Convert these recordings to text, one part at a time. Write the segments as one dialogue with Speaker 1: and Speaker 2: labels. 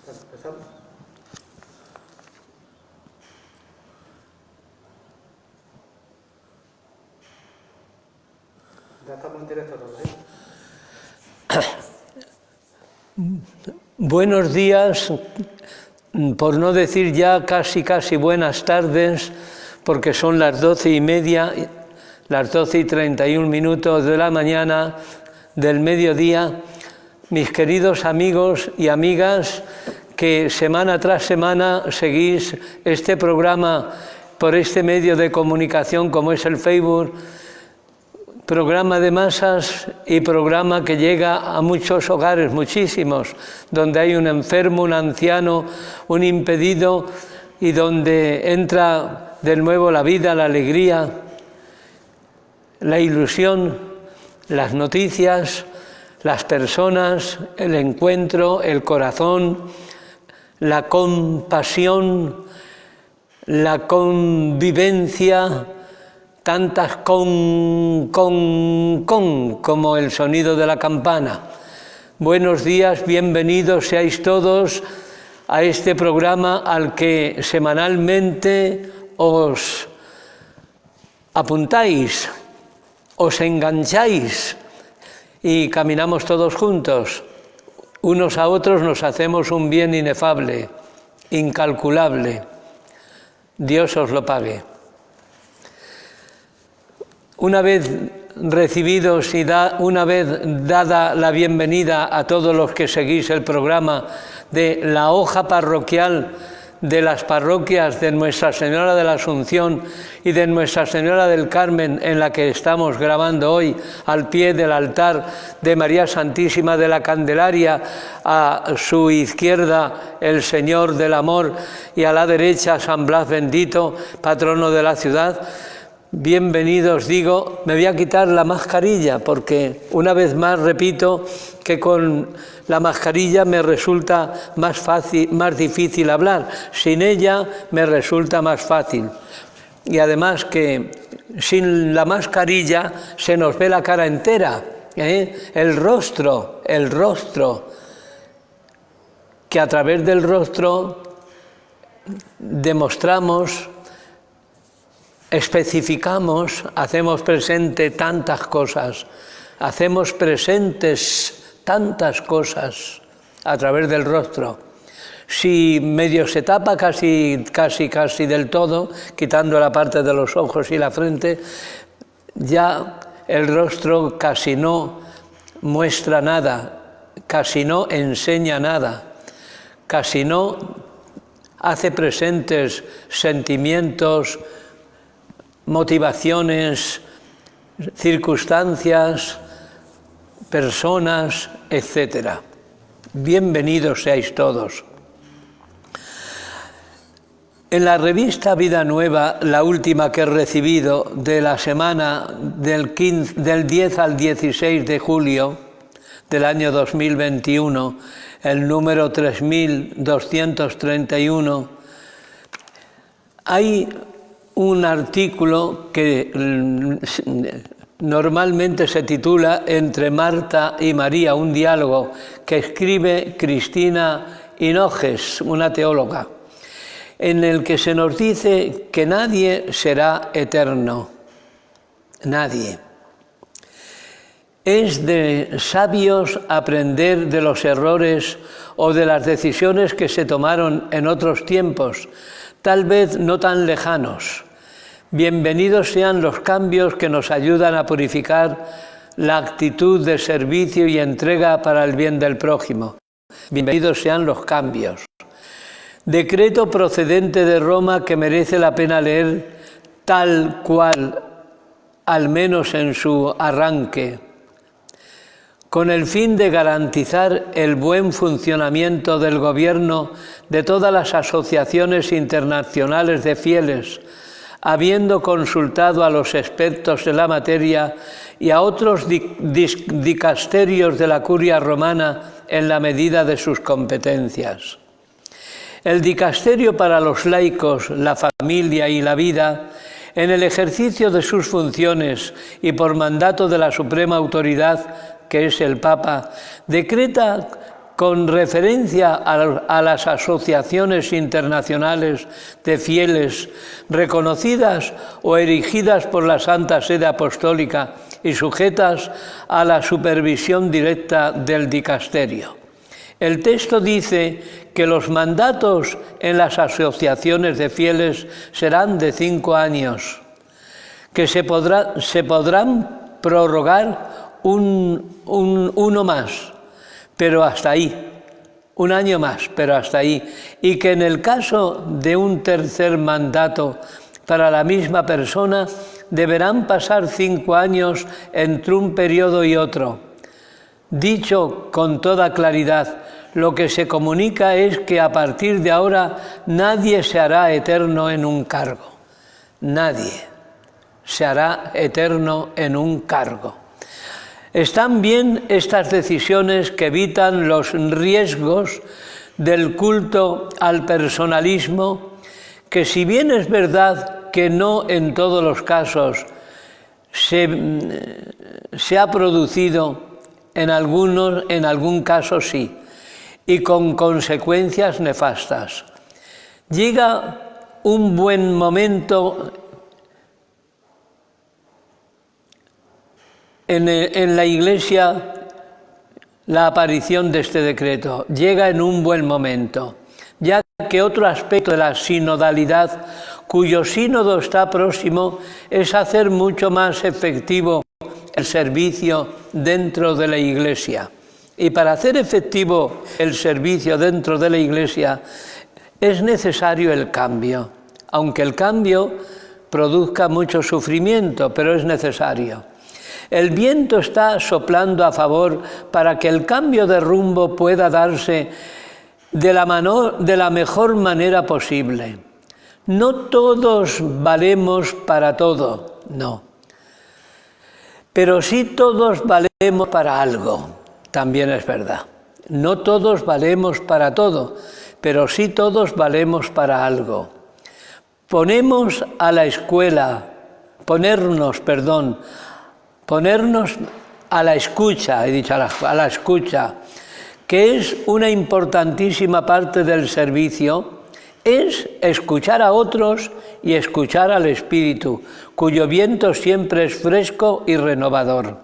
Speaker 1: Empezamos. Ya estamos en directo también.
Speaker 2: Buenos días, por no decir ya casi buenas tardes, porque son las 12:30, las 12:31 de la mañana del mediodía. Mis queridos amigos y amigas que semana tras semana seguís este programa por este medio de comunicación como es el Facebook, programa de masas y programa que llega a muchos hogares, muchísimos, donde hay un enfermo, un anciano, un impedido y donde entra de nuevo la vida, la alegría, la ilusión, las noticias, las personas, el encuentro, el corazón, la compasión, la convivencia, tantas como el sonido de la campana. Buenos días, bienvenidos seáis todos a este programa al que semanalmente os apuntáis, os engancháis y caminamos todos juntos. Unos a otros nos hacemos un bien inefable, incalculable. Dios os lo pague. Una vez recibidos y una vez dada la bienvenida a todos los que seguís el programa de la hoja parroquial de las parroquias de Nuestra Señora de la Asunción y de Nuestra Señora del Carmen, en la que estamos grabando hoy, al pie del altar de María Santísima de la Candelaria, a su izquierda el Señor del Amor y a la derecha San Blas Bendito, patrono de la ciudad. Bienvenidos, digo, me voy a quitar la mascarilla porque una vez más repito que con la mascarilla me resulta más difícil hablar, sin ella me resulta más fácil. Y además que sin la mascarilla se nos ve la cara entera, el rostro, que a través del rostro demostramos, especificamos, hacemos presente tantas cosas, hacemos presentes tantas cosas a través del rostro. Si medio se tapa casi del todo, quitando la parte de los ojos y la frente, ya el rostro casi no muestra nada, casi no enseña nada, casi no hace presentes sentimientos, motivaciones, circunstancias, personas, etc. Bienvenidos seáis todos. En la revista Vida Nueva, la última que he recibido de la semana del 10 al 16 de julio del año 2021, el número 3231, hay un artículo que normalmente se titula Entre Marta y María, un diálogo que escribe Cristina Hinojes, una teóloga, en el que se nos dice que nadie será eterno, nadie. Es de sabios aprender de los errores o de las decisiones que se tomaron en otros tiempos, tal vez no tan lejanos. Bienvenidos sean los cambios que nos ayudan a purificar la actitud de servicio y entrega para el bien del prójimo. Bienvenidos sean los cambios. Decreto procedente de Roma que merece la pena leer tal cual, al menos en su arranque, con el fin de garantizar el buen funcionamiento del gobierno de todas las asociaciones internacionales de fieles, habiendo consultado a los expertos en la materia y a otros dicasterios de la curia romana en la medida de sus competencias. El dicasterio para los laicos, la familia y la vida, en el ejercicio de sus funciones y por mandato de la suprema autoridad, que es el Papa, decreta con referencia a las asociaciones internacionales de fieles reconocidas o erigidas por la Santa Sede Apostólica y sujetas a la supervisión directa del dicasterio. El texto dice que los mandatos en las asociaciones de fieles serán de 5 años, que se podrán prorrogar uno más, pero hasta ahí, un año más, pero hasta ahí, y que en el caso de un tercer mandato para la misma persona deberán pasar 5 años entre un periodo y otro. Dicho con toda claridad, lo que se comunica es que a partir de ahora nadie se hará eterno en un cargo. Nadie se hará eterno en un cargo. Están bien estas decisiones que evitan los riesgos del culto al personalismo, que si bien es verdad que no en todos los casos se ha producido, en algún caso sí, y con consecuencias nefastas. Llega un buen momento en la Iglesia, la aparición de este decreto. Llega en un buen momento, ya que otro aspecto de la sinodalidad, cuyo sínodo está próximo, es hacer mucho más efectivo el servicio dentro de la Iglesia. Y para hacer efectivo el servicio dentro de la Iglesia es necesario el cambio, aunque el cambio produzca mucho sufrimiento, pero es necesario. El viento está soplando a favor para que el cambio de rumbo pueda darse de la mejor manera posible. No todos valemos para todo, no. Pero sí todos valemos para algo, también es verdad. No todos valemos para todo, pero sí todos valemos para algo. Ponernos a la escucha, a la escucha, que es una importantísima parte del servicio, es escuchar a otros y escuchar al Espíritu, cuyo viento siempre es fresco y renovador.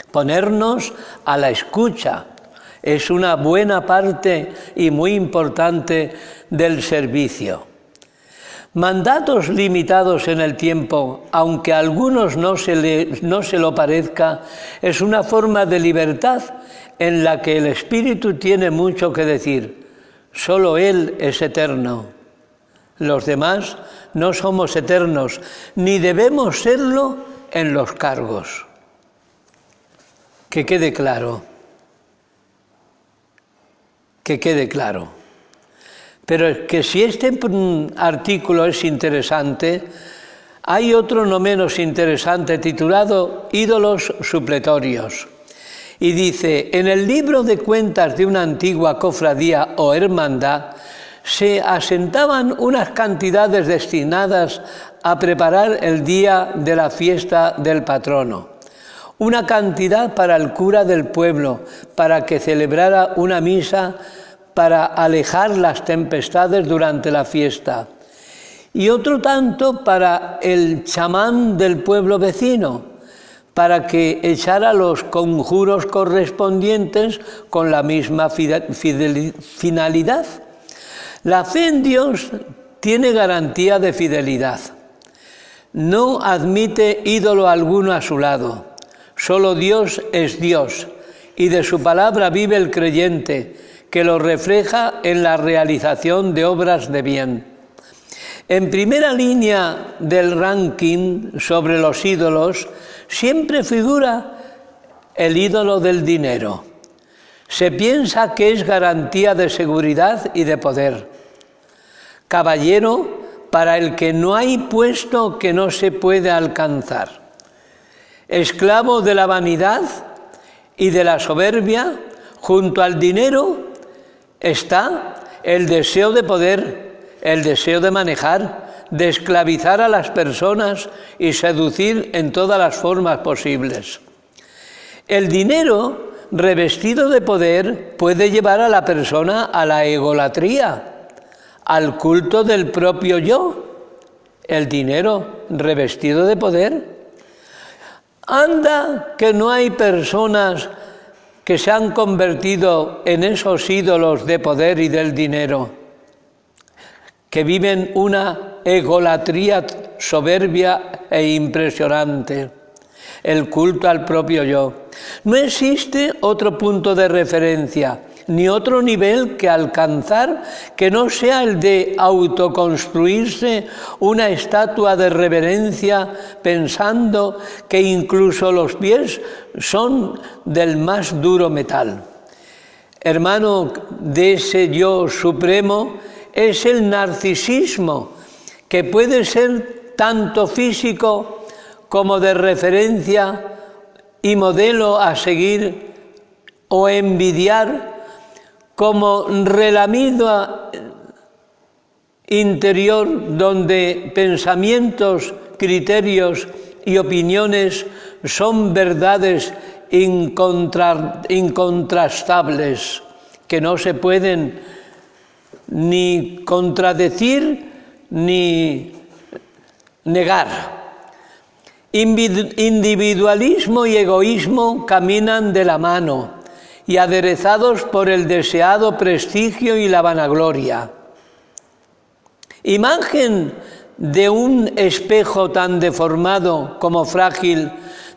Speaker 2: Ponernos a la escucha es una buena parte y muy importante del servicio. Mandatos limitados en el tiempo, aunque a algunos no se lo parezca, es una forma de libertad en la que el Espíritu tiene mucho que decir. Solo Él es eterno. Los demás no somos eternos, ni debemos serlo en los cargos. Que quede claro. Que quede claro. Pero es que si este artículo es interesante, hay otro no menos interesante titulado Ídolos supletorios. Y dice, en el libro de cuentas de una antigua cofradía o hermandad, se asentaban unas cantidades destinadas a preparar el día de la fiesta del patrono. Una cantidad para el cura del pueblo, para que celebrara una misa para alejar las tempestades durante la fiesta. Y otro tanto para el chamán del pueblo vecino, para que echara los conjuros correspondientes con la misma finalidad. La fe en Dios tiene garantía de fidelidad. No admite ídolo alguno a su lado. Solo Dios es Dios, y de su palabra vive el creyente, que lo refleja en la realización de obras de bien. En primera línea del ranking sobre los ídolos siempre figura el ídolo del dinero. Se piensa que es garantía de seguridad y de poder. Caballero para el que no hay puesto que no se puede alcanzar. Esclavo de la vanidad y de la soberbia, junto al dinero está el deseo de poder, el deseo de manejar, de esclavizar a las personas y seducir en todas las formas posibles. El dinero revestido de poder, puede llevar a la persona a la egolatría, al culto del propio yo. El dinero revestido de poder. Anda que no hay personas que se han convertido en esos ídolos de poder y del dinero, que viven una egolatría soberbia e impresionante, el culto al propio yo. No existe otro punto de referencia, ni otro nivel que alcanzar que no sea el de autoconstruirse una estatua de reverencia pensando que incluso los pies son del más duro metal. Hermano, de ese yo supremo es el narcisismo, que puede ser tanto físico como de referencia y modelo a seguir o envidiar, como relamido interior donde pensamientos, criterios y opiniones son verdades incontrastables, que no se pueden ni contradecir ni negar. Individualismo y egoísmo caminan de la mano y aderezados por el deseado prestigio y la vanagloria. Imagen de un espejo tan deformado como frágil,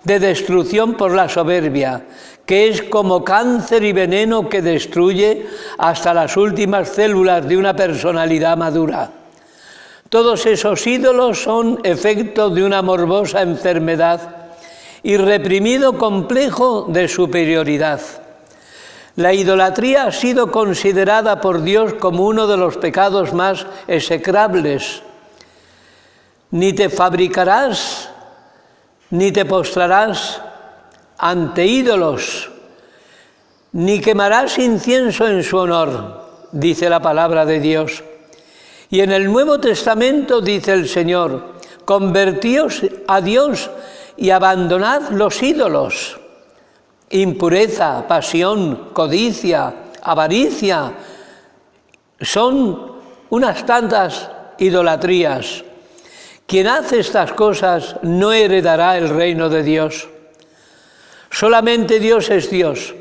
Speaker 2: de destrucción por la soberbia, que es como cáncer y veneno que destruye hasta las últimas células de una personalidad madura. Todos esos ídolos son efecto de una morbosa enfermedad y reprimido complejo de superioridad. La idolatría ha sido considerada por Dios como uno de los pecados más execrables. Ni te fabricarás, ni te postrarás ante ídolos, ni quemarás incienso en su honor, dice la palabra de Dios. Y en el Nuevo Testamento dice el Señor: convertíos a Dios y abandonad los ídolos. Impureza, pasión, codicia, avaricia, son unas tantas idolatrías. Quien hace estas cosas no heredará el reino de Dios. Solamente Dios es Dios.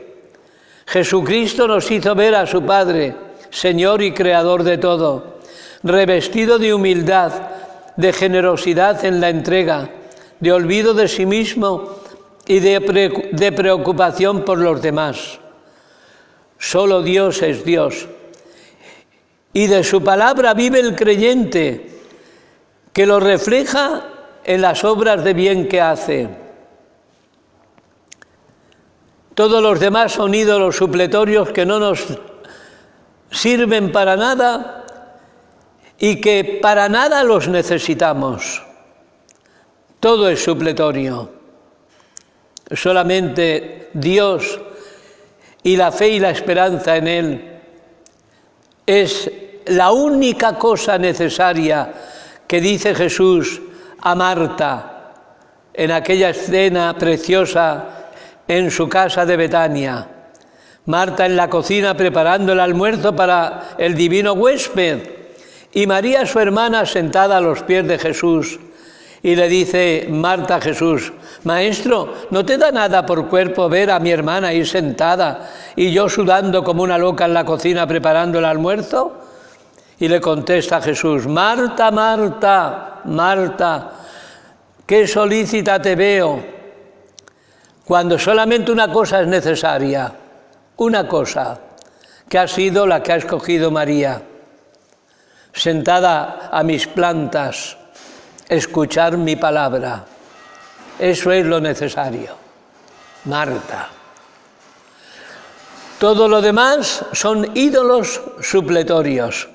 Speaker 2: Jesucristo nos hizo ver a su Padre, Señor y Creador de todo, revestido de humildad, de generosidad en la entrega, de olvido de sí mismo y de preocupación por los demás. Solo Dios es Dios. Y de su palabra vive el creyente, que lo refleja en las obras de bien que hace. Todos los demás son ídolos supletorios que no nos sirven para nada y que para nada los necesitamos. Todo es supletorio. Solamente Dios y la fe y la esperanza en Él es la única cosa necesaria que dice Jesús a Marta en aquella escena preciosa en su casa de Betania. Marta en la cocina preparando el almuerzo para el divino huésped y María, su hermana, sentada a los pies de Jesús. Y le dice Marta a Jesús: Maestro, ¿no te da nada por cuerpo ver a mi hermana ahí sentada y yo sudando como una loca en la cocina preparando el almuerzo? Y le contesta Jesús: Marta, Marta, Marta, qué solícita te veo, cuando solamente una cosa es necesaria, una cosa, que ha sido la que ha escogido María, sentada a mis plantas, escuchar mi palabra. Eso es lo necesario. Marta. Todo lo demás son ídolos supletorios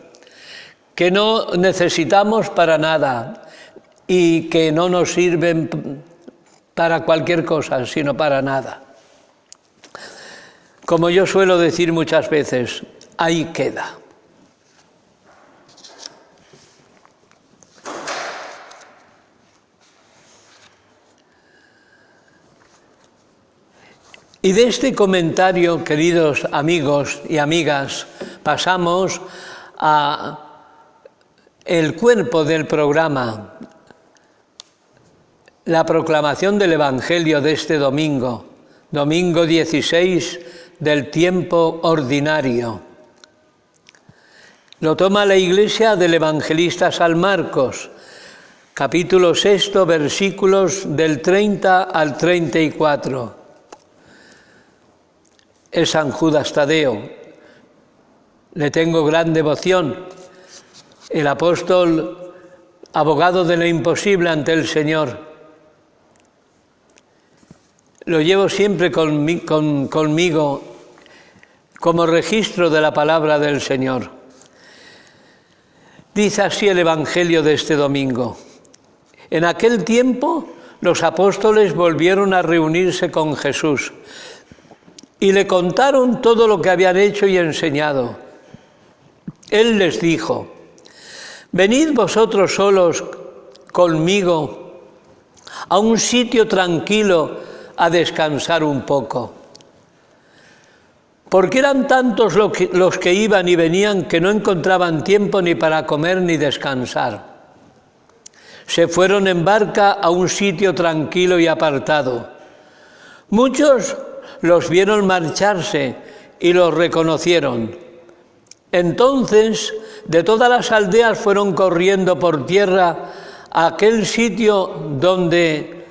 Speaker 2: que no necesitamos para nada y que no nos sirven para cualquier cosa, sino para nada. Como yo suelo decir muchas veces, ahí queda. Y de este comentario, queridos amigos y amigas, pasamos a el cuerpo del programa, la proclamación del Evangelio de este domingo, domingo 16 del tiempo ordinario. Lo toma la Iglesia del evangelista San Marcos, capítulo 6, versículos del 30 al 34. Es San Judas Tadeo. Le tengo gran devoción. El apóstol, abogado de lo imposible ante el Señor. Lo llevo siempre conmigo como registro de la palabra del Señor. Dice así el Evangelio de este domingo. En aquel tiempo los apóstoles volvieron a reunirse con Jesús y le contaron todo lo que habían hecho y enseñado. Él les dijo: venid vosotros solos conmigo a un sitio tranquilo a descansar un poco. Porque eran tantos los que iban y venían que no encontraban tiempo ni para comer ni descansar. Se fueron en barca a un sitio tranquilo y apartado. Muchos los vieron marcharse y los reconocieron. Entonces, de todas las aldeas fueron corriendo por tierra a aquel sitio donde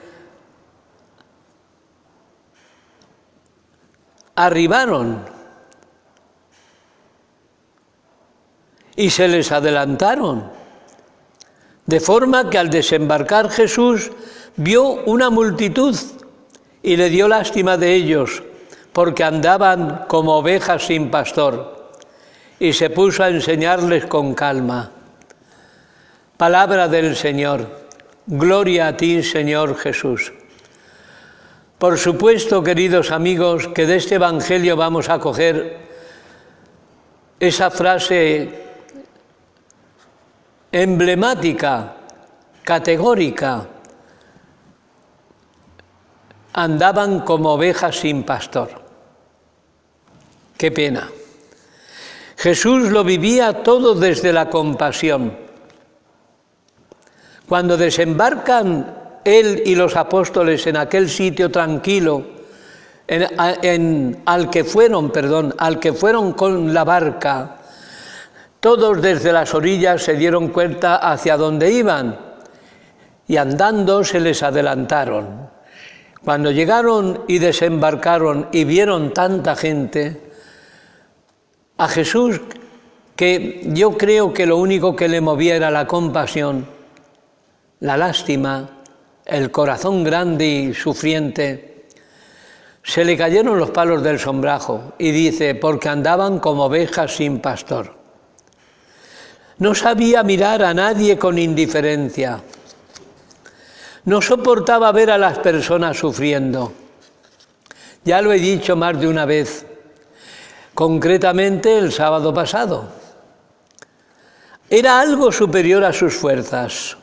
Speaker 2: arribaron y se les adelantaron, de forma que al desembarcar Jesús vio una multitud y le dio lástima de ellos, porque andaban como ovejas sin pastor, y se puso a enseñarles con calma. Palabra del Señor. Gloria a ti, Señor Jesús. Por supuesto, queridos amigos, que de este Evangelio vamos a coger esa frase emblemática, categórica: andaban como ovejas sin pastor. Qué pena. Jesús lo vivía todo desde la compasión. Cuando desembarcan Él y los apóstoles en aquel sitio tranquilo al que fueron con la barca, todos desde las orillas se dieron cuenta hacia dónde iban y andando se les adelantaron. Cuando llegaron y desembarcaron y vieron tanta gente, a Jesús, que yo creo que lo único que le movía era la compasión, la lástima, el corazón grande y sufriente, se le cayeron los palos del sombrajo y dice: porque andaban como ovejas sin pastor. No sabía mirar a nadie con indiferencia. No soportaba ver a las personas sufriendo. Ya lo he dicho más de una vez, concretamente el sábado pasado. Era algo superior a sus fuerzas.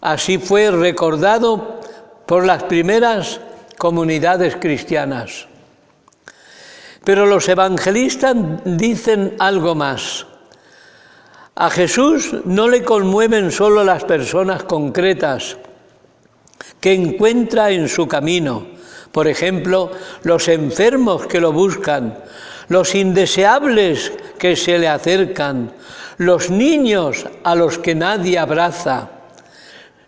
Speaker 2: Así fue recordado por las primeras comunidades cristianas. Pero los evangelistas dicen algo más. A Jesús no le conmueven solo las personas concretas que encuentra en su camino, por ejemplo, los enfermos que lo buscan, los indeseables que se le acercan, los niños a los que nadie abraza.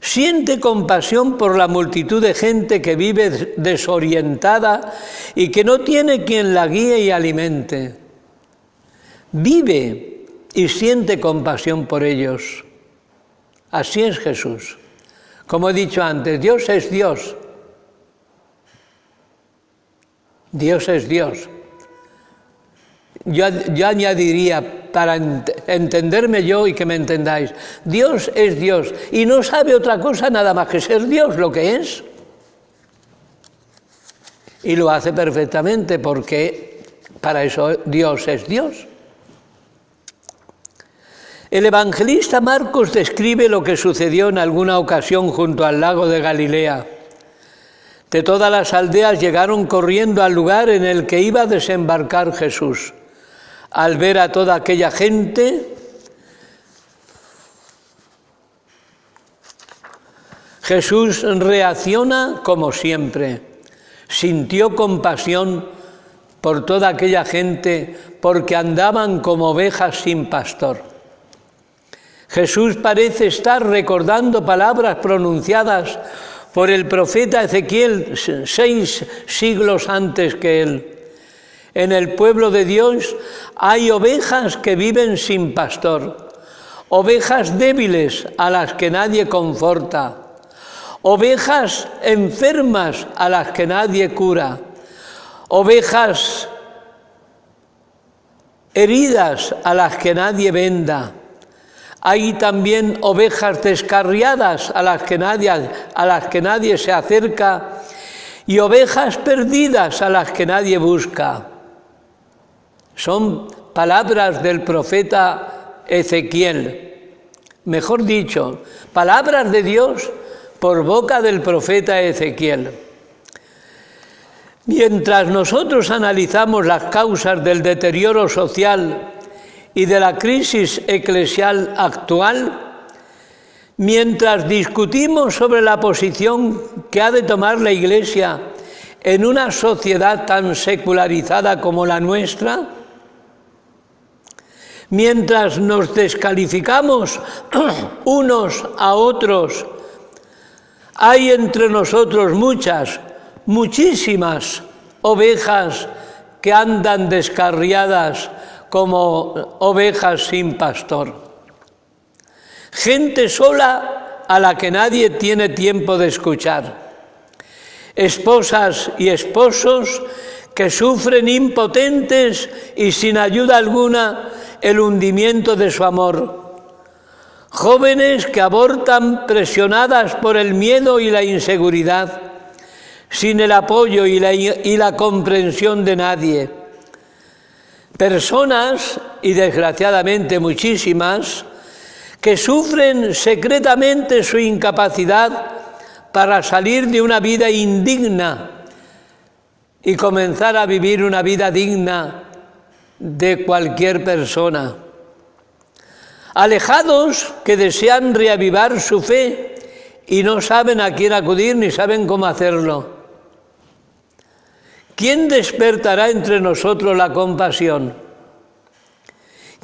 Speaker 2: Siente compasión por la multitud de gente que vive desorientada y que no tiene quien la guíe y alimente. Vive y siente compasión por ellos. Así es Jesús. Como he dicho antes, Dios es Dios. Dios es Dios. Yo añadiría, para entenderme yo y que me entendáis, Dios es Dios y no sabe otra cosa nada más que ser Dios, lo que es. Y lo hace perfectamente porque para eso Dios es Dios. El evangelista Marcos describe lo que sucedió en alguna ocasión junto al lago de Galilea. de todas las aldeas llegaron corriendo al lugar en el que iba a desembarcar Jesús. Al ver a toda aquella gente, Jesús reacciona como siempre. Sintió compasión por toda aquella gente porque andaban como ovejas sin pastor. Jesús parece estar recordando palabras pronunciadas por el profeta Ezequiel 6 siglos antes que él. En el pueblo de Dios hay ovejas que viven sin pastor, ovejas débiles a las que nadie conforta, ovejas enfermas a las que nadie cura, ovejas heridas a las que nadie venda. Hay también ovejas descarriadas a las que nadie se acerca y ovejas perdidas a las que nadie busca. Son palabras del profeta Ezequiel. Mejor dicho, palabras de Dios por boca del profeta Ezequiel. Mientras nosotros analizamos las causas del deterioro social y de la crisis eclesial actual, mientras discutimos sobre la posición que ha de tomar la Iglesia en una sociedad tan secularizada como la nuestra, mientras nos descalificamos unos a otros, hay entre nosotros muchísimas ovejas que andan descarriadas como ovejas sin pastor. Gente sola a la que nadie tiene tiempo de escuchar. Esposas y esposos que sufren impotentes y sin ayuda alguna el hundimiento de su amor. Jóvenes que abortan presionadas por el miedo y la inseguridad, sin el apoyo y la comprensión de nadie. Personas, y desgraciadamente muchísimas, que sufren secretamente su incapacidad para salir de una vida indigna y comenzar a vivir una vida digna de cualquier persona. Alejados que desean reavivar su fe y no saben a quién acudir ni saben cómo hacerlo. ¿Quién despertará entre nosotros la compasión?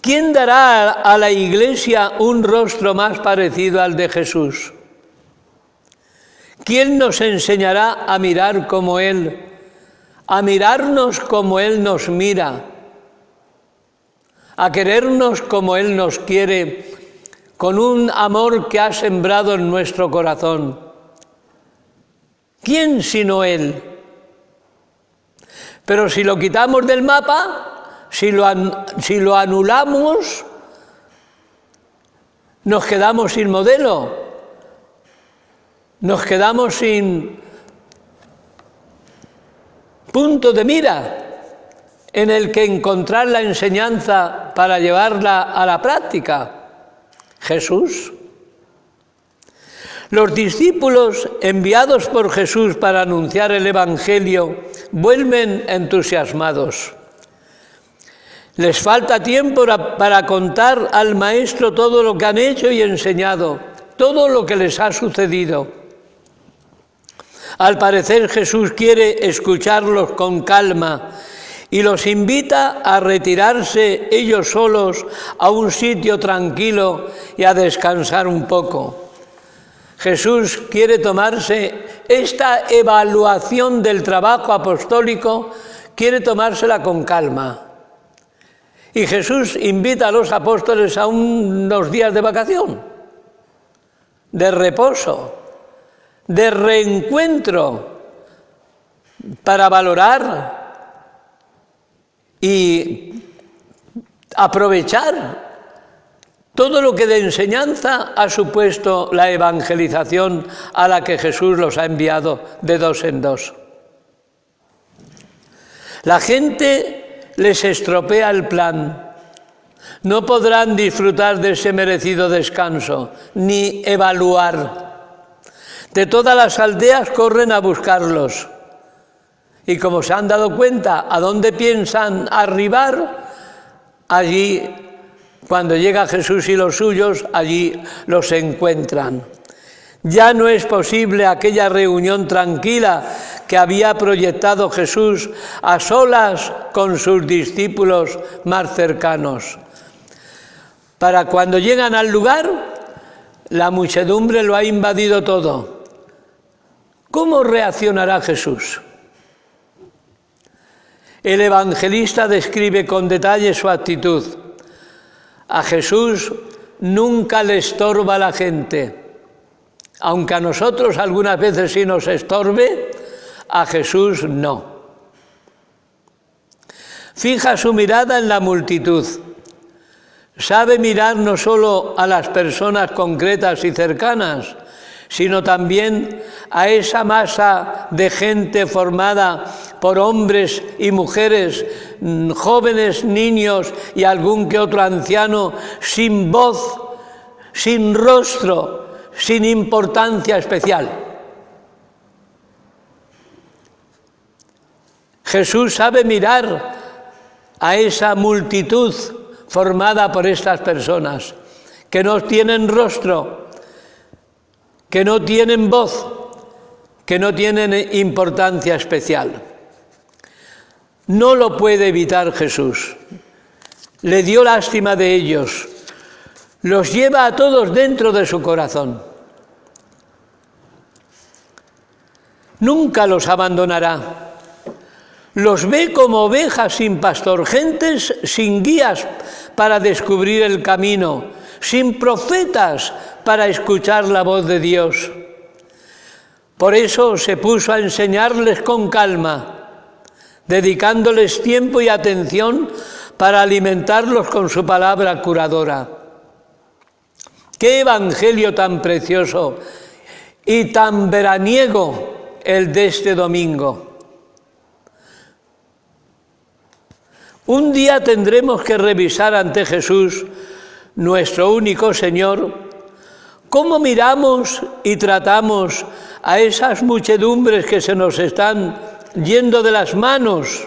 Speaker 2: ¿Quién dará a la Iglesia un rostro más parecido al de Jesús? ¿Quién nos enseñará a mirar como Él, a mirarnos como Él nos mira, a querernos como Él nos quiere, con un amor que ha sembrado en nuestro corazón? ¿Quién sino Él? Pero si lo quitamos del mapa, si lo anulamos, nos quedamos sin modelo, nos quedamos sin punto de mira en el que encontrar la enseñanza para llevarla a la práctica. Jesús. Los discípulos enviados por Jesús para anunciar el Evangelio vuelven entusiasmados. Les falta tiempo para contar al Maestro todo lo que han hecho y enseñado, todo lo que les ha sucedido. Al parecer Jesús quiere escucharlos con calma y los invita a retirarse ellos solos a un sitio tranquilo y a descansar un poco. Jesús quiere tomarse esta evaluación del trabajo apostólico, quiere tomársela con calma. Y Jesús invita a los apóstoles a unos días de vacación, de reposo, de reencuentro, para valorar y aprovechar todo lo que de enseñanza ha supuesto la evangelización a la que Jesús los ha enviado de dos en dos. La gente les estropea el plan. No podrán disfrutar de ese merecido descanso, ni evaluar. De todas las aldeas corren a buscarlos. Y como se han dado cuenta a dónde piensan arribar, allí, cuando llega Jesús y los suyos, allí los encuentran. Ya no es posible aquella reunión tranquila que había proyectado Jesús a solas con sus discípulos más cercanos. Para cuando llegan al lugar, la muchedumbre lo ha invadido todo. ¿Cómo reaccionará Jesús? El evangelista describe con detalle su actitud. A Jesús nunca le estorba la gente. Aunque a nosotros algunas veces sí nos estorbe, a Jesús no. Fija su mirada en la multitud. Sabe mirar no solo a las personas concretas y cercanas, sino también a esa masa de gente formada por hombres y mujeres, jóvenes, niños y algún que otro anciano, sin voz, sin rostro, sin importancia especial. Jesús sabe mirar a esa multitud formada por estas personas, que no tienen rostro, que no tienen voz, que no tienen importancia especial. No lo puede evitar Jesús. Le dio lástima de ellos. Los lleva a todos dentro de su corazón. Nunca los abandonará. Los ve como ovejas sin pastor, gentes sin guías para descubrir el camino, sin profetas para escuchar la voz de Dios. Por eso se puso a enseñarles con calma, dedicándoles tiempo y atención para alimentarlos con su palabra curadora. ¡Qué evangelio tan precioso y tan veraniego el de este domingo! Un día tendremos que revisar ante Jesús, nuestro único Señor, cómo miramos y tratamos a esas muchedumbres que se nos están yendo de las manos,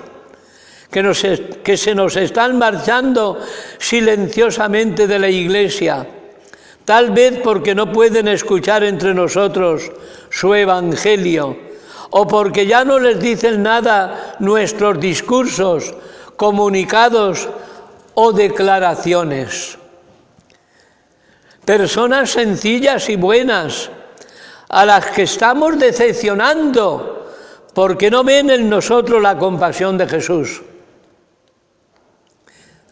Speaker 2: que se nos están marchando silenciosamente de la Iglesia, tal vez porque no pueden escuchar entre nosotros su Evangelio, o porque ya no les dicen nada nuestros discursos, comunicados o declaraciones. Personas sencillas y buenas, a las que estamos decepcionando porque no ven en nosotros la compasión de Jesús.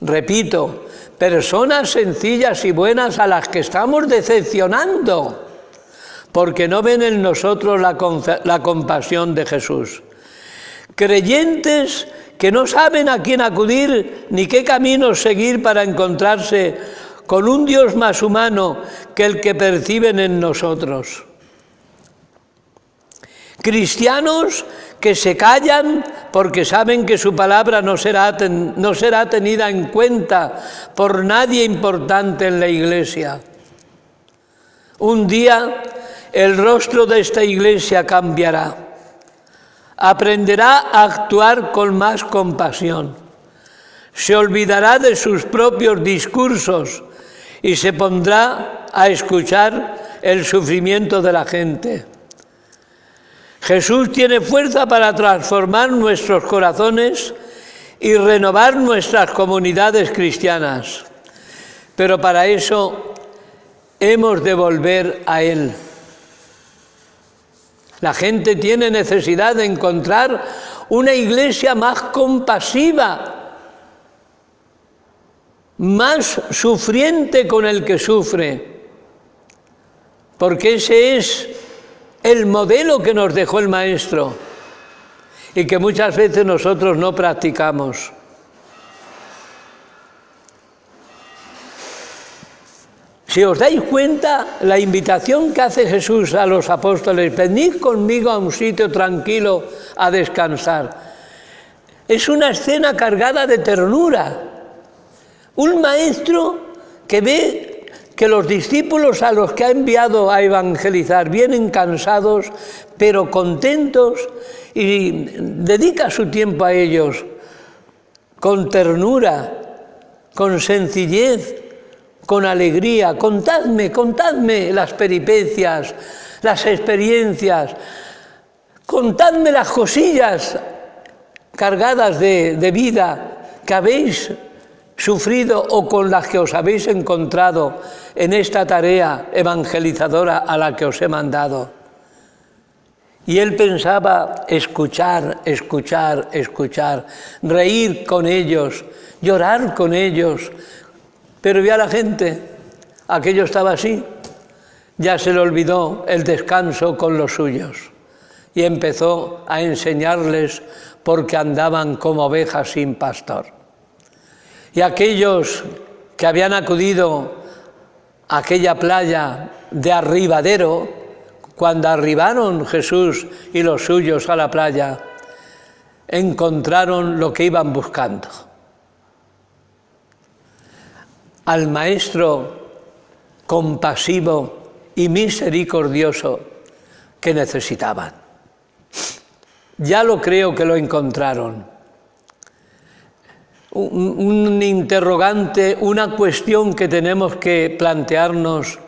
Speaker 2: Repito, personas sencillas y buenas a las que estamos decepcionando porque no ven en nosotros la compasión de Jesús. Creyentes que no saben a quién acudir ni qué caminos seguir para encontrarse con un Dios más humano que el que perciben en nosotros. Cristianos que se callan porque saben que su palabra no será tenida en cuenta por nadie importante en la Iglesia. Un día el rostro de esta Iglesia cambiará. Aprenderá a actuar con más compasión. Se olvidará de sus propios discursos y se pondrá a escuchar el sufrimiento de la gente. Jesús tiene fuerza para transformar nuestros corazones y renovar nuestras comunidades cristianas. Pero para eso hemos de volver a Él. La gente tiene necesidad de encontrar una iglesia más compasiva, más sufriente con el que sufre, porque ese es el modelo que nos dejó el Maestro y que muchas veces nosotros no practicamos. Si os dais cuenta, la invitación que hace Jesús a los apóstoles, venid conmigo a un sitio tranquilo a descansar, es una escena cargada de ternura. Un maestro que ve que los discípulos a los que ha enviado a evangelizar vienen cansados, pero contentos, y dedica su tiempo a ellos con ternura, con sencillez, con alegría. Contadme las peripecias, las experiencias, contadme las cosillas cargadas de vida que habéis sufrido o con las que os habéis encontrado en esta tarea evangelizadora a la que os he mandado. Y él pensaba escuchar, reír con ellos, llorar con ellos, pero vio a la gente, aquello estaba así, ya se le olvidó el descanso con los suyos y empezó a enseñarles porque andaban como ovejas sin pastor. Y aquellos que habían acudido a aquella playa de Arribadero, cuando arribaron Jesús y los suyos a la playa, encontraron lo que iban buscando: al Maestro compasivo y misericordioso que necesitaban. Ya lo creo que lo encontraron. Un interrogante, una cuestión que tenemos que plantearnos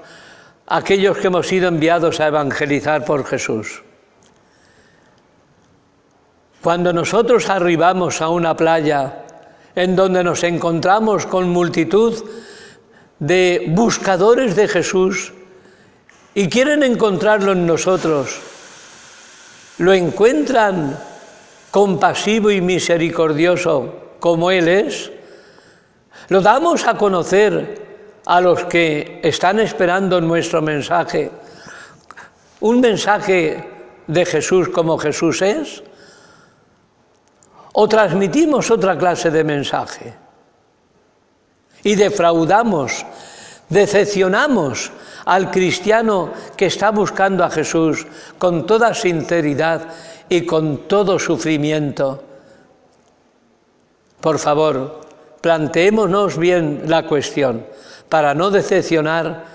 Speaker 2: aquellos que hemos sido enviados a evangelizar por Jesús. Cuando nosotros arribamos a una playa en donde nos encontramos con multitud de buscadores de Jesús y quieren encontrarlo en nosotros, ¿lo encuentran compasivo y misericordioso como Él es? ¿Lo damos a conocer a los que están esperando nuestro mensaje? ¿Un mensaje de Jesús como Jesús es? ¿O transmitimos otra clase de mensaje? Y defraudamos, decepcionamos al cristiano que está buscando a Jesús con toda sinceridad y con todo sufrimiento. Por favor, planteémonos bien la cuestión para no decepcionar,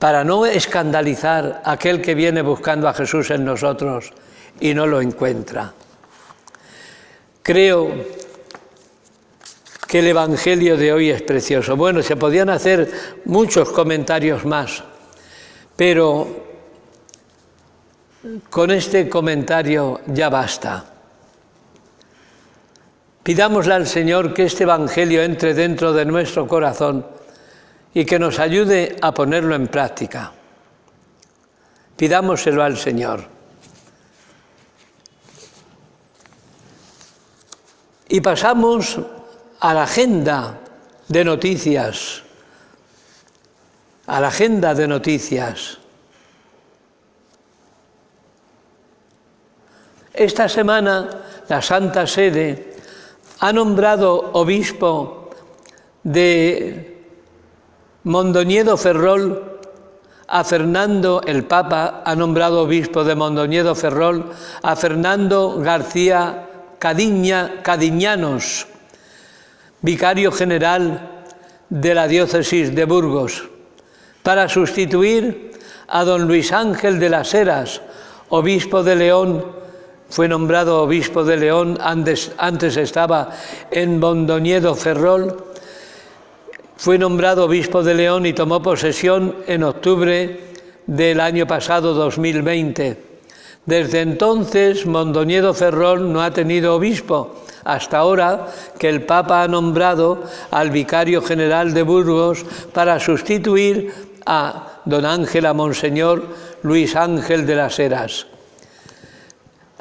Speaker 2: para no escandalizar a aquel que viene buscando a Jesús en nosotros y no lo encuentra. Creo que el Evangelio de hoy es precioso. Bueno, se podían hacer muchos comentarios más, pero con este comentario ya basta. Pidámosle al Señor que este Evangelio entre dentro de nuestro corazón y que nos ayude a ponerlo en práctica. Pidámoselo al Señor. Y pasamos a la agenda de noticias. A la agenda de noticias. Esta semana la Santa Sede ha nombrado obispo de Mondoñedo Ferrol a Fernando, el Papa ha nombrado obispo de Mondoñedo Ferrol a Fernando García Cadiñanos, vicario general de la diócesis de Burgos, para sustituir a don Luis Ángel de las Heras, obispo de León. Fue nombrado obispo de León, antes estaba en Mondoñedo Ferrol. Fue nombrado obispo de León y tomó posesión en octubre del año pasado, 2020. Desde entonces, Mondoñedo Ferrol no ha tenido obispo, hasta ahora que el Papa ha nombrado al vicario general de Burgos para sustituir a don Monseñor Luis Ángel de las Heras.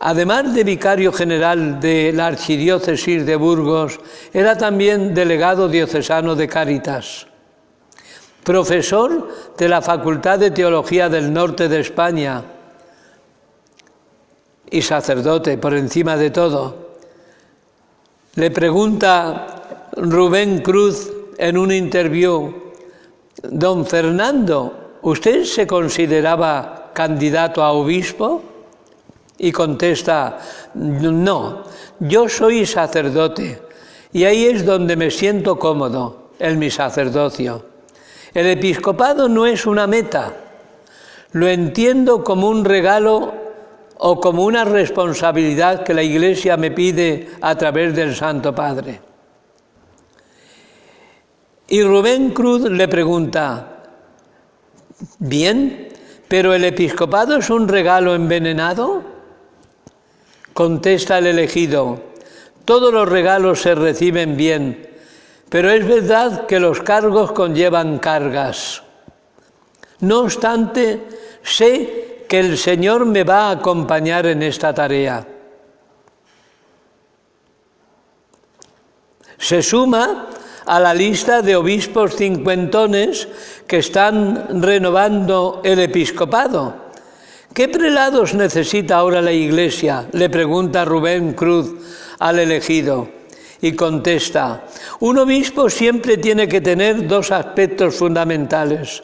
Speaker 2: Además de vicario general de la Archidiócesis de Burgos, era también delegado diocesano de Cáritas, profesor de la Facultad de Teología del Norte de España y sacerdote por encima de todo. Le pregunta Rubén Cruz en un interview: don Fernando, ¿usted se consideraba candidato a obispo? Y contesta: no, yo soy sacerdote y ahí es donde me siento cómodo, en mi sacerdocio. El episcopado no es una meta, lo entiendo como un regalo o como una responsabilidad que la Iglesia me pide a través del Santo Padre. Y Rubén Cruz le pregunta, bien, ¿pero el episcopado es un regalo envenenado? Contesta el elegido, todos los regalos se reciben bien, pero es verdad que los cargos conllevan cargas. No obstante, sé que el Señor me va a acompañar en esta tarea. Se suma a la lista de obispos cincuentones que están renovando el episcopado. ¿Qué prelados necesita ahora la Iglesia?, le pregunta Rubén Cruz al elegido. Y contesta, un obispo siempre tiene que tener dos aspectos fundamentales.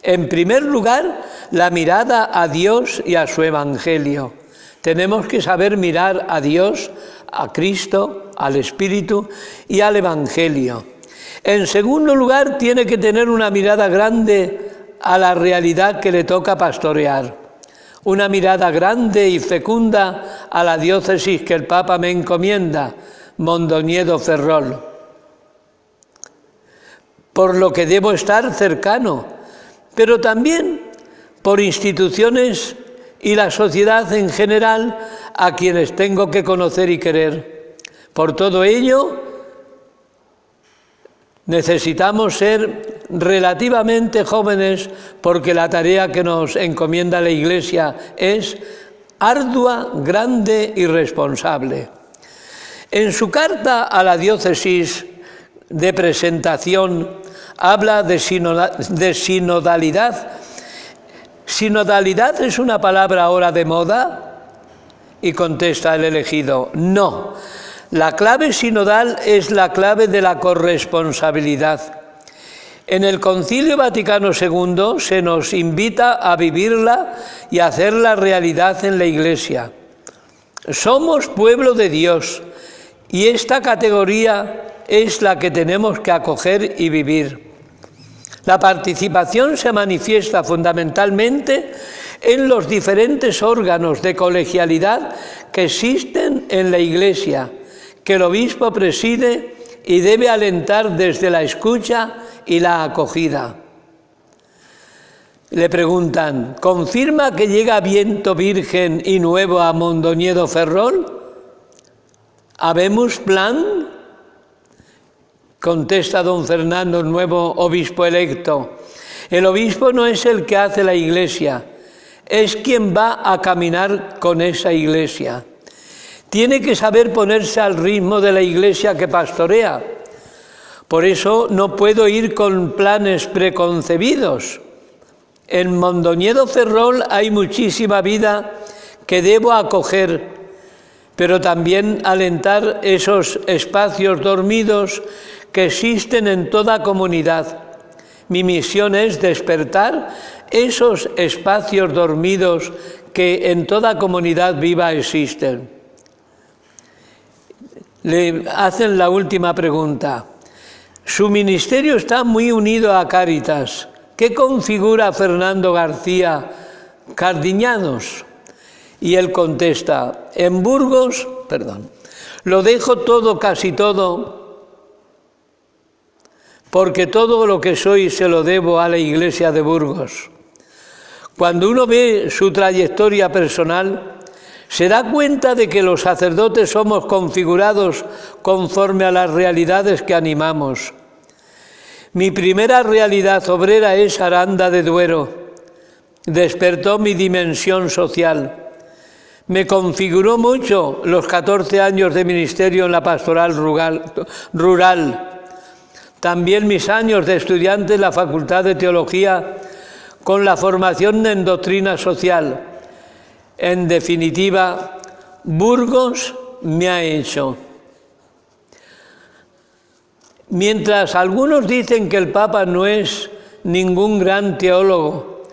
Speaker 2: En primer lugar, la mirada a Dios y a su Evangelio. Tenemos que saber mirar a Dios, a Cristo, al Espíritu y al Evangelio. En segundo lugar, tiene que tener una mirada grande a la realidad que le toca pastorear. Una mirada grande y fecunda a la diócesis que el Papa me encomienda, Mondoñedo Ferrol. Por lo que debo estar cercano, pero también por instituciones y la sociedad en general a quienes tengo que conocer y querer. Por todo ello, necesitamos ser relativamente jóvenes porque la tarea que nos encomienda la Iglesia es ardua, grande y responsable. En su carta a la diócesis de presentación habla de sinodalidad. ¿Sinodalidad es una palabra ahora de moda? Y contesta el elegido, no. La clave sinodal es la clave de la corresponsabilidad. En el Concilio Vaticano II se nos invita a vivirla y a hacerla realidad en la Iglesia. Somos pueblo de Dios y esta categoría es la que tenemos que acoger y vivir. La participación se manifiesta fundamentalmente en los diferentes órganos de colegialidad que existen en la Iglesia, que el obispo preside y debe alentar desde la escucha y la acogida. Le preguntan, ¿confirma que llega viento virgen y nuevo a Mondoñedo Ferrol? ¿Habemos plan? Contesta don Fernando, el nuevo obispo electo. El obispo no es el que hace la Iglesia, es quien va a caminar con esa Iglesia. Tiene que saber ponerse al ritmo de la Iglesia que pastorea. Por eso no puedo ir con planes preconcebidos. En Mondoñedo Ferrol hay muchísima vida que debo acoger, pero también alentar esos espacios dormidos que existen en toda comunidad. Mi misión es despertar esos espacios dormidos que en toda comunidad viva existen. Le hacen la última pregunta. Su ministerio está muy unido a Cáritas. ¿Qué configura Fernando García Cardiñanos? Y él contesta, en Burgos, lo dejo todo, casi todo, porque todo lo que soy se lo debo a la Iglesia de Burgos. Cuando uno ve su trayectoria personal, se da cuenta de que los sacerdotes somos configurados conforme a las realidades que animamos. Mi primera realidad obrera es Aranda de Duero. Despertó mi dimensión social. Me configuró mucho los 14 años de ministerio en la pastoral rural. También mis años de estudiante en la Facultad de Teología con la formación en doctrina social. En definitiva, Burgos me ha hecho. Mientras algunos dicen que el Papa no es ningún gran teólogo,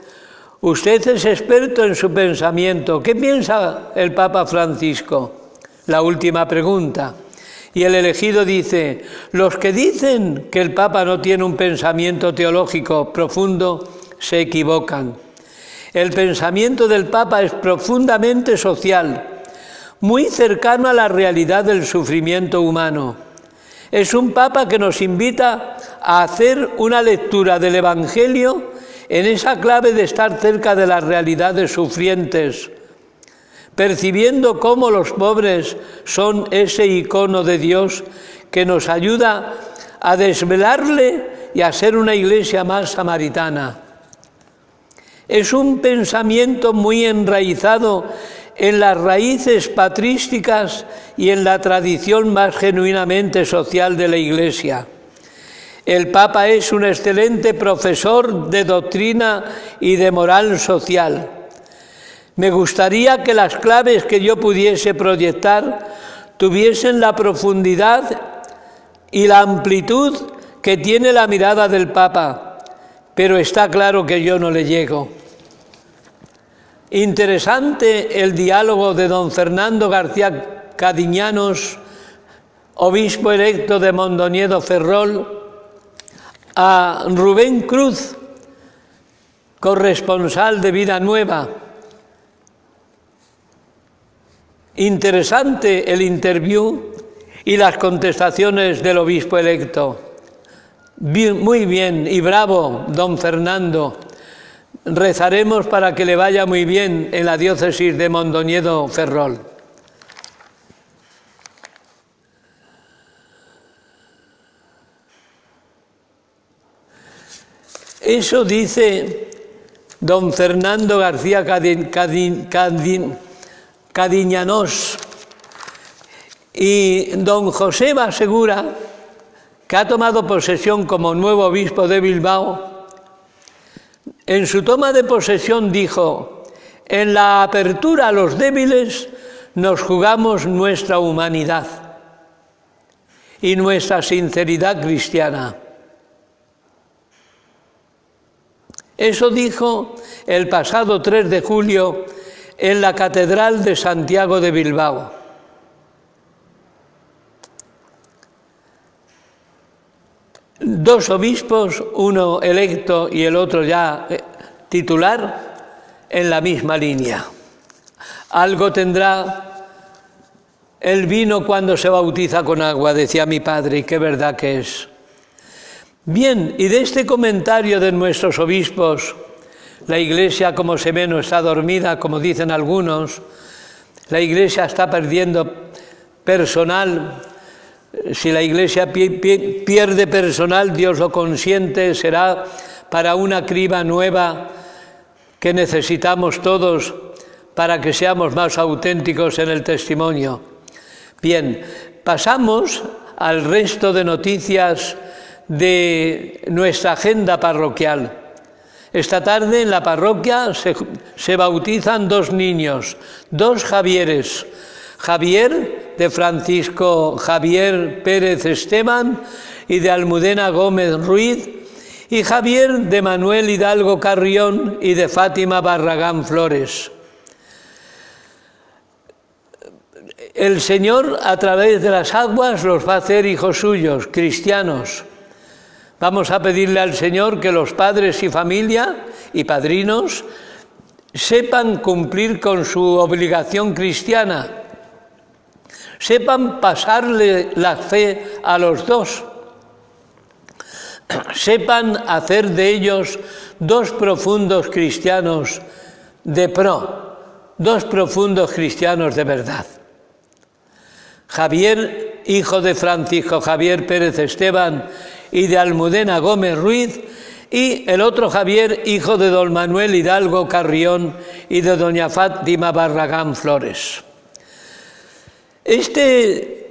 Speaker 2: usted es experto en su pensamiento. ¿Qué piensa el Papa Francisco? La última pregunta. Y el elegido dice: los que dicen que el Papa no tiene un pensamiento teológico profundo se equivocan. El pensamiento del Papa es profundamente social, muy cercano a la realidad del sufrimiento humano. Es un Papa que nos invita a hacer una lectura del Evangelio en esa clave de estar cerca de las realidades sufrientes, percibiendo cómo los pobres son ese icono de Dios que nos ayuda a desvelarle y a ser una iglesia más samaritana. Es un pensamiento muy enraizado en las raíces patrísticas y en la tradición más genuinamente social de la Iglesia. El Papa es un excelente profesor de doctrina y de moral social. Me gustaría que las claves que yo pudiese proyectar tuviesen la profundidad y la amplitud que tiene la mirada del Papa, pero está claro que yo no le llego. Interesante el diálogo de don Fernando García Cadiñanos, obispo electo de Mondoñedo Ferrol, a Rubén Cruz, corresponsal de Vida Nueva. Interesante el interview y las contestaciones del obispo electo. Muy bien y bravo, don Fernando. Rezaremos para que le vaya muy bien en la diócesis de Mondoñedo Ferrol. Eso dice don Fernando García Cadiñanos. Y don José Basegura, que ha tomado posesión como nuevo obispo de Bilbao, en su toma de posesión dijo: en la apertura a los débiles nos jugamos nuestra humanidad y nuestra sinceridad cristiana. Eso dijo el pasado 3 de julio en la Catedral de Santiago de Bilbao. Dos obispos, uno electo y el otro ya titular, en la misma línea. Algo tendrá el vino cuando se bautiza con agua, decía mi padre, y qué verdad que es. Bien, y de este comentario de nuestros obispos, la Iglesia, como se ve, no está dormida, como dicen algunos, la Iglesia está perdiendo personal. Si la Iglesia pierde personal, Dios lo consiente, será para una criba nueva que necesitamos todos para que seamos más auténticos en el testimonio. Bien, pasamos al resto de noticias de nuestra agenda parroquial. Esta tarde en la parroquia se bautizan dos niños, dos Javieres. Javier de Francisco Javier Pérez Esteban y de Almudena Gómez Ruiz, y Javier de Manuel Hidalgo Carrión y de Fátima Barragán Flores. El Señor, a través de las aguas, los va a hacer hijos suyos, cristianos. Vamos a pedirle al Señor que los padres y familia y padrinos sepan cumplir con su obligación cristiana, sepan pasarle la fe a los dos, sepan hacer de ellos dos profundos cristianos de pro, dos profundos cristianos de verdad. Javier, hijo de Francisco Javier Pérez Esteban y de Almudena Gómez Ruiz, y el otro Javier, hijo de don Manuel Hidalgo Carrión y de doña Fátima Barragán Flores. Este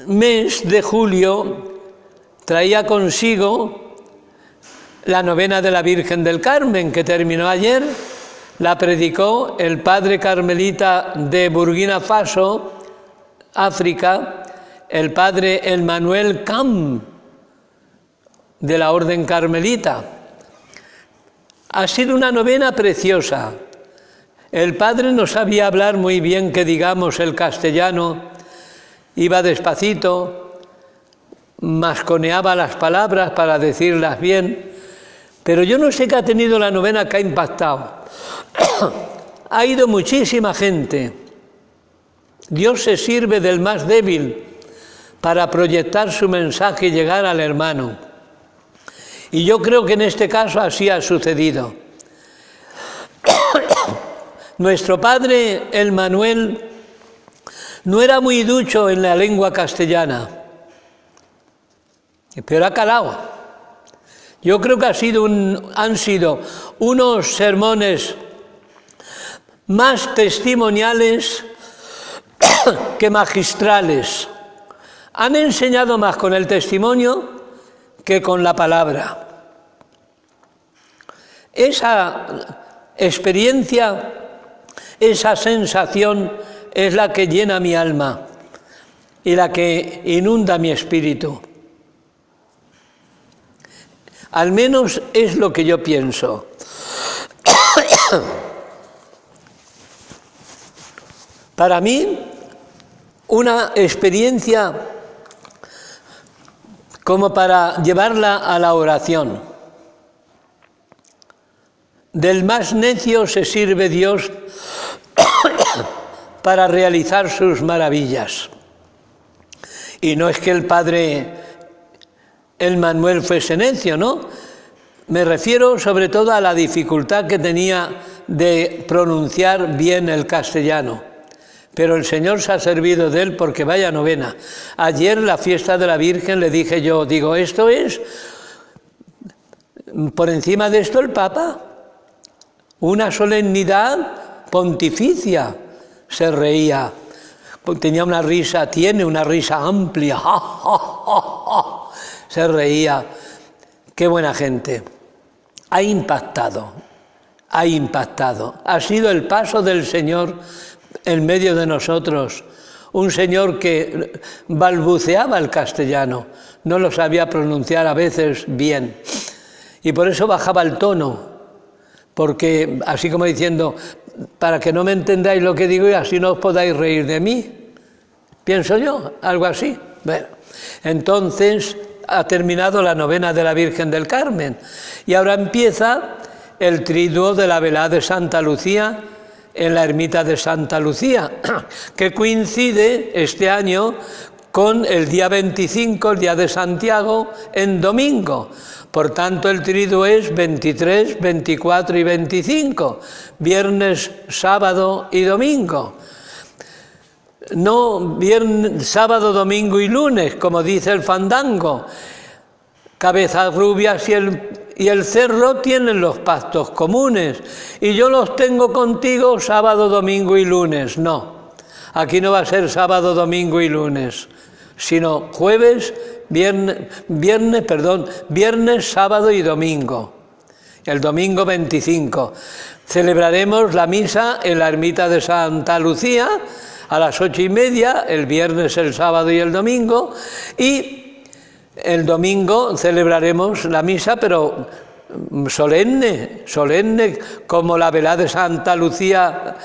Speaker 2: mes de julio traía consigo la novena de la Virgen del Carmen, que terminó ayer. La predicó el padre carmelita de Burkina Faso, África, el padre Emmanuel Cam, de la Orden Carmelita. Ha sido una novena preciosa. El padre no sabía hablar muy bien, que digamos, el castellano, Iba despacito, masconeaba las palabras para decirlas bien, pero yo no sé qué ha tenido la novena que ha impactado. Ha ido muchísima gente. Dios se sirve del más débil para proyectar su mensaje y llegar al hermano. Y yo creo que en este caso así ha sucedido. Nuestro padre, el Manuel, no era muy ducho en la lengua castellana, pero ha calado. Yo creo que han sido unos sermones más testimoniales que magistrales. Han enseñado más con el testimonio que con la palabra. Esa experiencia, esa sensación es la que llena mi alma y la que inunda mi espíritu. Al menos es lo que yo pienso. Para mí, una experiencia como para llevarla a la oración. Del más necio se sirve Dios para realizar sus maravillas. Y no es que el padre, el Manuel, fuese necio, ¿no? Me refiero sobre todo a la dificultad que tenía de pronunciar bien el castellano. Pero el Señor se ha servido de él porque vaya novena. Ayer en la fiesta de la Virgen le dije yo, digo, esto es, por encima de esto el Papa, una solemnidad pontificia. Se reía, tenía una risa, tiene una risa amplia, se reía. Qué buena gente. Ha impactado. Ha sido el paso del Señor en medio de nosotros, un Señor que balbuceaba el castellano, no lo sabía pronunciar a veces bien, y por eso bajaba el tono, porque así como diciendo, para que no me entendáis lo que digo y así no os podáis reír de mí, pienso yo, algo así. Bueno, entonces ha terminado la novena de la Virgen del Carmen, y ahora empieza el triduo de la velada de Santa Lucía, en la ermita de Santa Lucía, que coincide este año con el día 25, el día de Santiago, en domingo. Por tanto, el triduo es 23, 24 y 25, viernes, sábado y domingo. No viernes, sábado, domingo y lunes, como dice el fandango. Cabezas rubias y el cerro tienen los pactos comunes, y yo los tengo contigo sábado, domingo y lunes. No, aquí no va a ser sábado, domingo y lunes, sino jueves, viernes, sábado y domingo. El domingo 25 celebraremos la misa en la ermita de Santa Lucía a las 8:30, el viernes, el sábado y el domingo, y el domingo celebraremos la misa, pero solemne, como la velada de Santa Lucía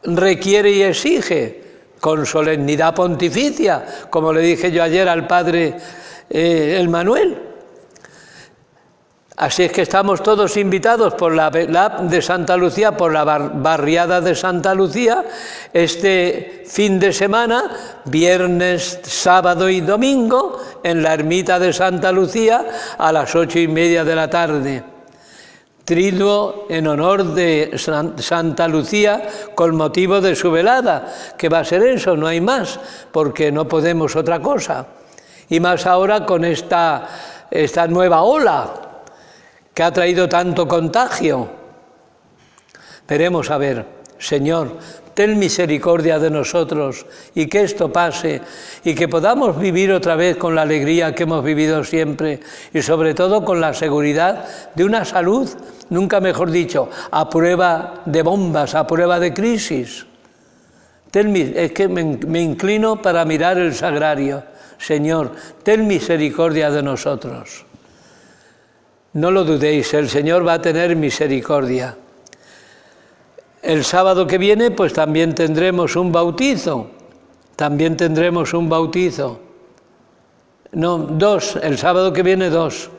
Speaker 2: requiere y exige, con solemnidad pontificia, como le dije yo ayer al padre el Manuel. Así es que estamos todos invitados por la de Santa Lucía, por la barriada de Santa Lucía, este fin de semana, viernes, sábado y domingo, en la ermita de Santa Lucía, a las 8:30 de la tarde. Triduo en honor de Santa Lucía con motivo de su velada, que va a ser eso, no hay más, porque no podemos otra cosa. Y más ahora con esta nueva ola que ha traído tanto contagio. Veremos a ver, Señor, ten misericordia de nosotros y que esto pase y que podamos vivir otra vez con la alegría que hemos vivido siempre y sobre todo con la seguridad de una salud, nunca mejor dicho, a prueba de bombas, a prueba de crisis. Es que me inclino para mirar el sagrario. Señor, ten misericordia de nosotros. No lo dudéis, el Señor va a tener misericordia. El sábado que viene pues también tendremos un bautizo también tendremos un bautizo. No, 2, el sábado que viene 2.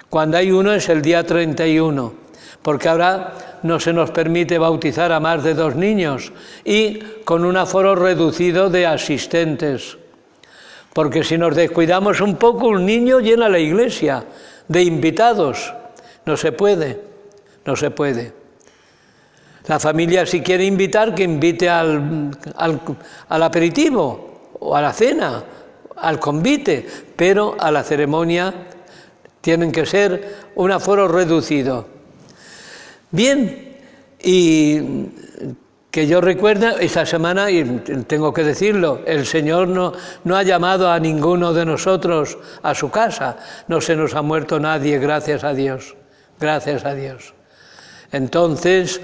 Speaker 2: Cuando hay uno es el día 31, porque ahora no se nos permite bautizar a más de 2 niños y con un aforo reducido de asistentes. Porque si nos descuidamos un poco, un niño llena la iglesia de invitados. No se puede, no se puede. La familia, si quiere invitar, que invite al aperitivo o a la cena, al convite, pero a la ceremonia tienen que ser un aforo reducido. Bien, y que yo recuerdo, esta semana, y tengo que decirlo, el Señor no ha llamado a ninguno de nosotros a su casa, no se nos ha muerto nadie, gracias a Dios, gracias a Dios. Entonces,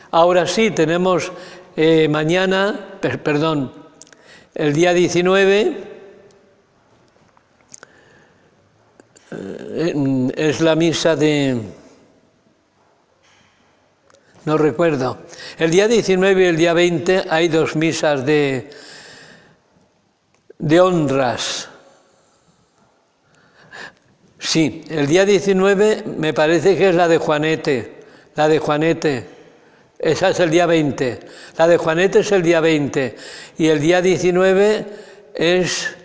Speaker 2: ahora sí, tenemos mañana, perdón, el día 19, es la misa de... no recuerdo. El día 19 y el día 20 hay 2 misas de honras. Sí, el día 19 me parece que es la de Juanete. La de Juanete. Esa es el día 20. La de Juanete es el día 20. Y el día 19 es...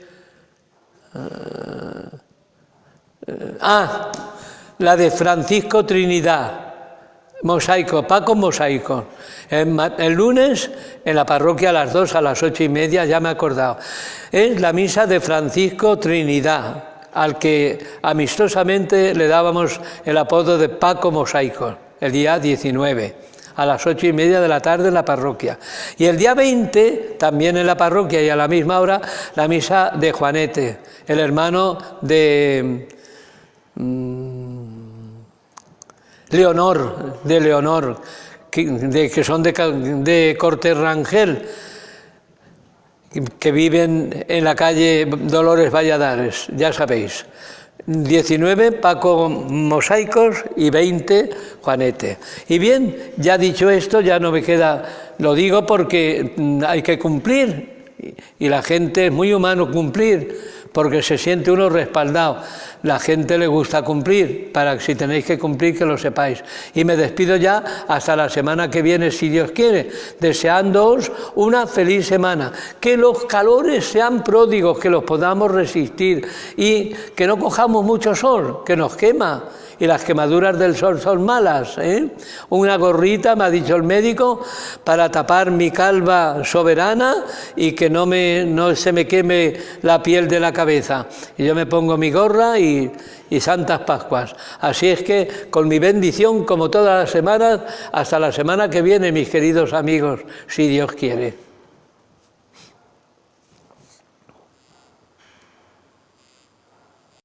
Speaker 2: la de Francisco Trinidad. Mosaico, Paco Mosaico. El lunes en la parroquia a las 2, a las 8:30, ya me he acordado. Es la misa de Francisco Trinidad, al que amistosamente le dábamos el apodo de Paco Mosaico, el día 19, a las 8:30 de la tarde en la parroquia. Y el día 20, también en la parroquia y a la misma hora, la misa de Juanete, el hermano de... Leonor, que son de Cortés Rangel, que viven en la calle Dolores Valladares, ya sabéis. 19 Paco Mosaicos y 20 Juanete. Y bien, ya dicho esto, ya no me queda, lo digo porque hay que cumplir, y la gente es muy humano cumplir, porque se siente uno respaldado. La gente le gusta cumplir, para que si tenéis que cumplir, que lo sepáis. Y me despido ya hasta la semana que viene, si Dios quiere, deseándoos una feliz semana. Que los calores sean pródigos, que los podamos resistir y que no cojamos mucho sol, que nos quema. Y las quemaduras del sol son malas, ¿eh? Una gorrita, me ha dicho el médico, para tapar mi calva soberana y que no se me queme la piel de la cabeza. Y yo me pongo mi gorra y Santas Pascuas. Así es que, con mi bendición, como todas las semanas, hasta la semana que viene, mis queridos amigos, si Dios quiere.